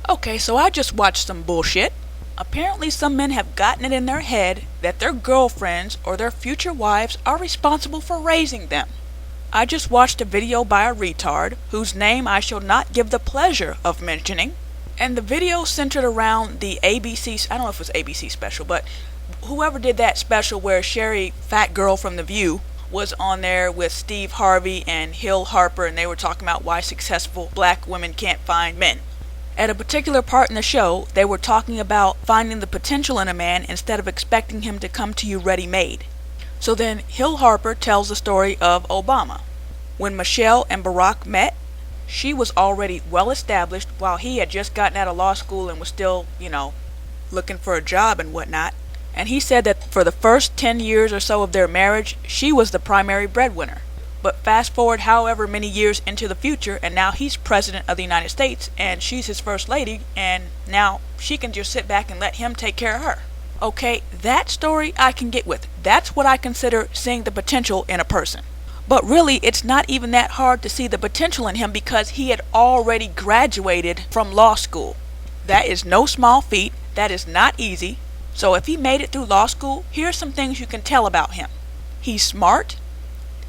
Okay, so I just watched some bullshit. Apparently, some men have gotten it in their head that their girlfriends or their future wives are responsible for raising them. I just watched a video by a retard, whose name I shall not give the pleasure of mentioning, and the video centered around the ABC, I don't know if it was ABC special, but whoever did that special where Sherry, fat girl from The View, was on there with Steve Harvey and Hill Harper, and they were talking about why successful black women can't find men. At a particular part in the show, they were talking about finding the potential in a man instead of expecting him to come to you ready-made. So then Hill Harper tells the story of Obama. When Michelle and Barack met, she was already well established while he had just gotten out of law school and was still, looking for a job and whatnot. And he said that for the first 10 years or so of their marriage, she was the primary breadwinner. But fast forward however many years into the future, and now he's president of the United States, and she's his first lady, and now she can just sit back and let him take care of her. Okay, that story I can get with. That's what I consider seeing the potential in a person. But really, it's not even that hard to see the potential in him because he had already graduated from law school. That is no small feat. That is not easy. So if he made it through law school, here's some things you can tell about him. He's smart.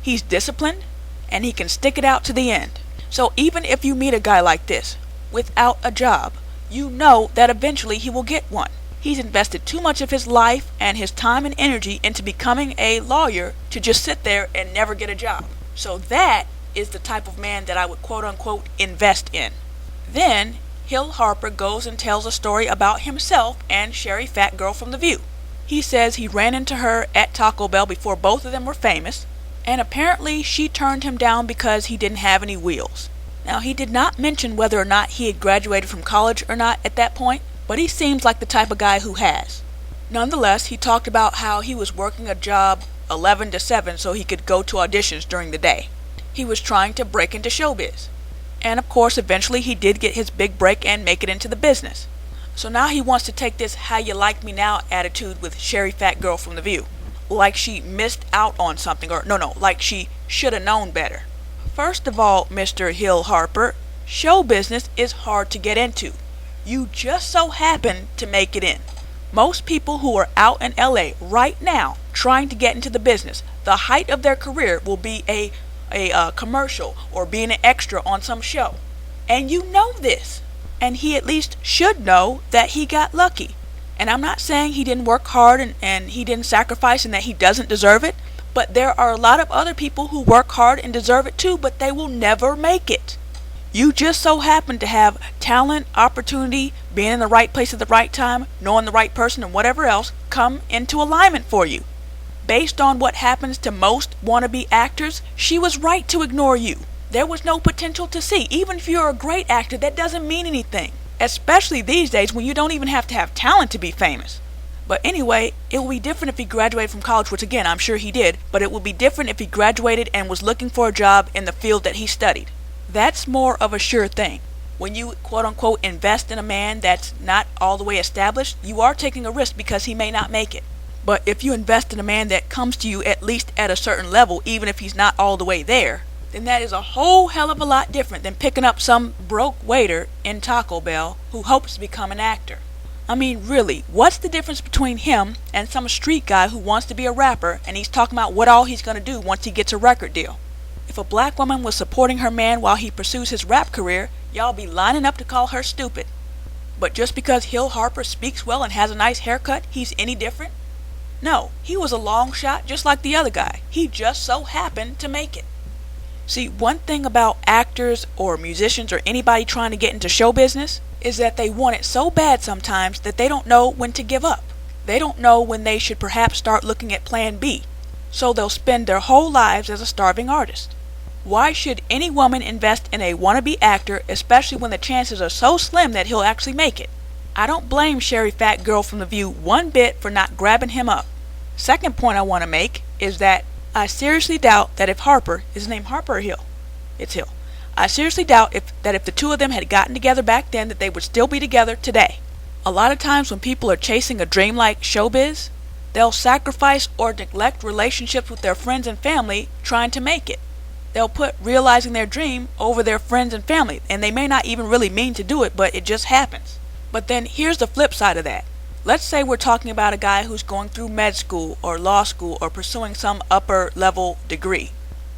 He's disciplined, and he can stick it out to the end. So even if you meet a guy like this, without a job, you know that eventually he will get one. He's invested too much of his life and his time and energy into becoming a lawyer to just sit there and never get a job. So that is the type of man that I would quote-unquote invest in. Then Hill Harper goes and tells a story about himself and Sherry Fat Girl from The View. He says he ran into her at Taco Bell before both of them were famous, and apparently she turned him down because he didn't have any wheels. Now, he did not mention whether or not he had graduated from college or not at that point, but he seems like the type of guy who has. Nonetheless, he talked about how he was working a job 11 to 7 so he could go to auditions during the day. He was trying to break into showbiz. And of course, eventually he did get his big break and make it into the business. So now he wants to take this how you like me now attitude with Sherry Fat Girl from The View. Like she missed out on something, or like she should have known better. First of all, Mr. Hill Harper, show business is hard to get into. You just so happen to make it in. Most people who are out in LA right now trying to get into the business, the height of their career will be a commercial or being an extra on some show. And you know this. And he at least should know that he got lucky. And I'm not saying he didn't work hard and he didn't sacrifice and that he doesn't deserve it, but there are a lot of other people who work hard and deserve it too, but they will never make it. You just so happen to have talent, opportunity, being in the right place at the right time, knowing the right person and whatever else come into alignment for you. Based on what happens to most wannabe actors, she was right to ignore you. There was no potential to see. Even if you're a great actor, that doesn't mean anything. Especially these days when you don't even have to have talent to be famous. But anyway, it will be different if he graduated from college, which again, I'm sure he did, but it will be different if he graduated and was looking for a job in the field that he studied. That's more of a sure thing. When you quote-unquote invest in a man that's not all the way established, you are taking a risk because he may not make it. But if you invest in a man that comes to you at least at a certain level, even if he's not all the way there, then that is a whole hell of a lot different than picking up some broke waiter in Taco Bell who hopes to become an actor. I mean, really, what's the difference between him and some street guy who wants to be a rapper and he's talking about what all he's going to do once he gets a record deal? If a black woman was supporting her man while he pursues his rap career, y'all be lining up to call her stupid. But just because Hill Harper speaks well and has a nice haircut, he's any different? No, he was a long shot just like the other guy. He just so happened to make it. See, one thing about actors or musicians or anybody trying to get into show business is that they want it so bad sometimes that they don't know when to give up. They don't know when they should perhaps start looking at plan B. So they'll spend their whole lives as a starving artist. Why should any woman invest in a wannabe actor, especially when the chances are so slim that he'll actually make it? I don't blame Sherry Fat Girl from The View one bit for not grabbing him up. Second point I want to make is that I seriously doubt that if Harper, is his name Harper or Hill? It's Hill. I seriously doubt that if the two of them had gotten together back then that they would still be together today. A lot of times when people are chasing a dream like showbiz, they'll sacrifice or neglect relationships with their friends and family trying to make it. They'll put realizing their dream over their friends and family, and they may not even really mean to do it, but it just happens. But then here's the flip side of that. Let's say we're talking about a guy who's going through med school or law school or pursuing some upper level degree.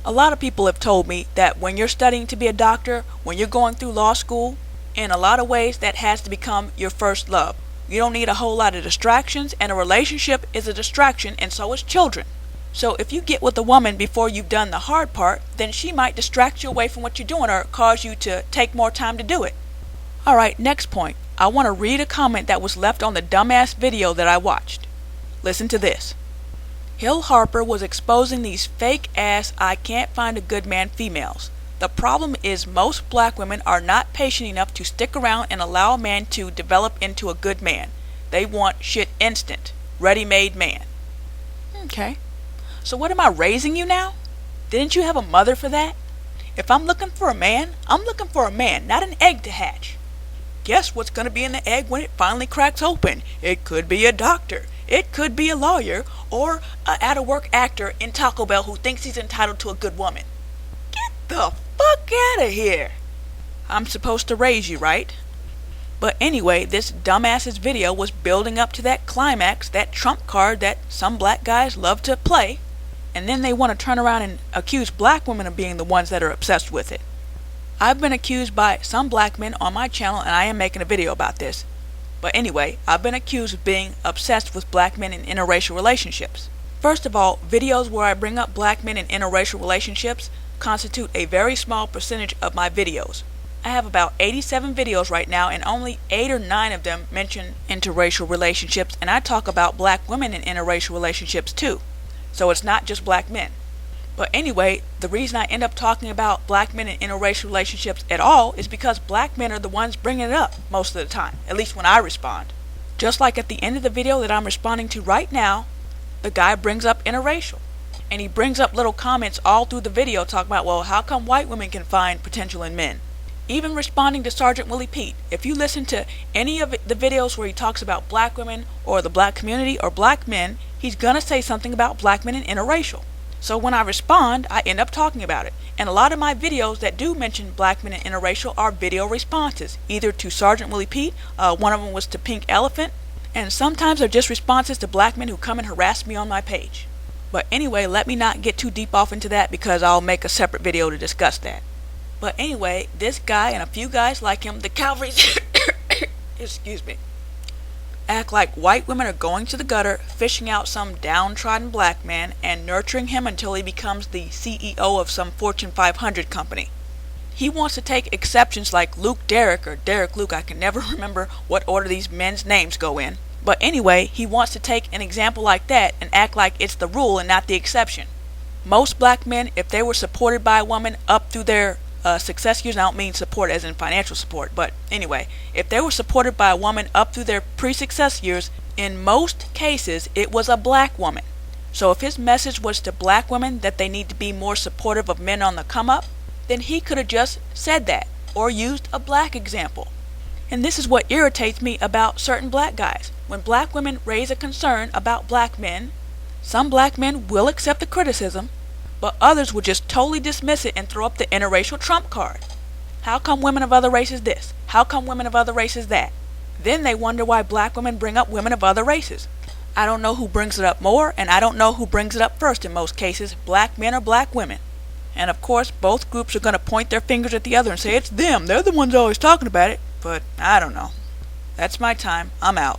A lot of people have told me that when you're studying to be a doctor, when you're going through law school, in a lot of ways that has to become your first love. You don't need a whole lot of distractions, and a relationship is a distraction, and so is children. So if you get with a woman before you've done the hard part, then she might distract you away from what you're doing or cause you to take more time to do it. Alright, next point. I want to read a comment that was left on the dumbass video that I watched. Listen to this. Hill Harper was exposing these fake ass I can't find a good man females. The problem is most black women are not patient enough to stick around and allow a man to develop into a good man. They want shit instant. Ready-made man. Okay. So what am I raising you now? Didn't you have a mother for that? If I'm looking for a man, I'm looking for a man, not an egg to hatch. Guess what's going to be in the egg when it finally cracks open? It could be a doctor. It could be a lawyer or a out-of-work actor in Taco Bell who thinks he's entitled to a good woman. Get the fuck out of here. I'm supposed to raise you, right? But anyway, this dumbass's video was building up to that climax, that trump card that some black guys love to play, and then they want to turn around and accuse black women of being the ones that are obsessed with it. I've been accused by some black men on my channel, and I am making a video about this. But anyway, I've been accused of being obsessed with black men in interracial relationships. First of all, videos where I bring up black men in interracial relationships constitute a very small percentage of my videos. I have about 87 videos right now, and only 8 or 9 of them mention interracial relationships, and I talk about black women in interracial relationships too. So it's not just black men. But anyway, the reason I end up talking about black men in interracial relationships at all is because black men are the ones bringing it up most of the time, at least when I respond. Just like at the end of the video that I'm responding to right now, the guy brings up interracial. And he brings up little comments all through the video talking about, well, how come white women can find potential in men? Even responding to Sergeant Willie Pete, if you listen to any of the videos where he talks about black women or the black community or black men, he's gonna say something about black men and interracial. So when I respond, I end up talking about it. And a lot of my videos that do mention black men and interracial are video responses, either to Sergeant Willie Pete, one of them was to Pink Elephant, and sometimes they're just responses to black men who come and harass me on my page. But anyway, let me not get too deep off into that because I'll make a separate video to discuss that. But anyway, this guy and a few guys like him, the Calvaries, excuse me, act like white women are going to the gutter, fishing out some downtrodden black man, and nurturing him until he becomes the CEO of some Fortune 500 company. He wants to take exceptions like Luke Derrick or Derrick Luke, I can never remember what order these men's names go in. But anyway, he wants to take an example like that and act like it's the rule and not the exception. Most black men, if they were supported by a woman up through their success years, I don't mean support as in financial support, but anyway, if they were supported by a woman up through their pre-success years, in most cases it was a black woman. So if his message was to black women that they need to be more supportive of men on the come up, then he could have just said that or used a black example. And this is what irritates me about certain black guys. When black women raise a concern about black men, some black men will accept the criticism, but others will just totally dismiss it and throw up the interracial trump card. How come women of other races this? How come women of other races that? Then they wonder why black women bring up women of other races. I don't know who brings it up more, and I don't know who brings it up first in most cases, black men or black women. And of course, both groups are going to point their fingers at the other and say it's them, they're the ones always talking about it, but I don't know. That's my time, I'm out.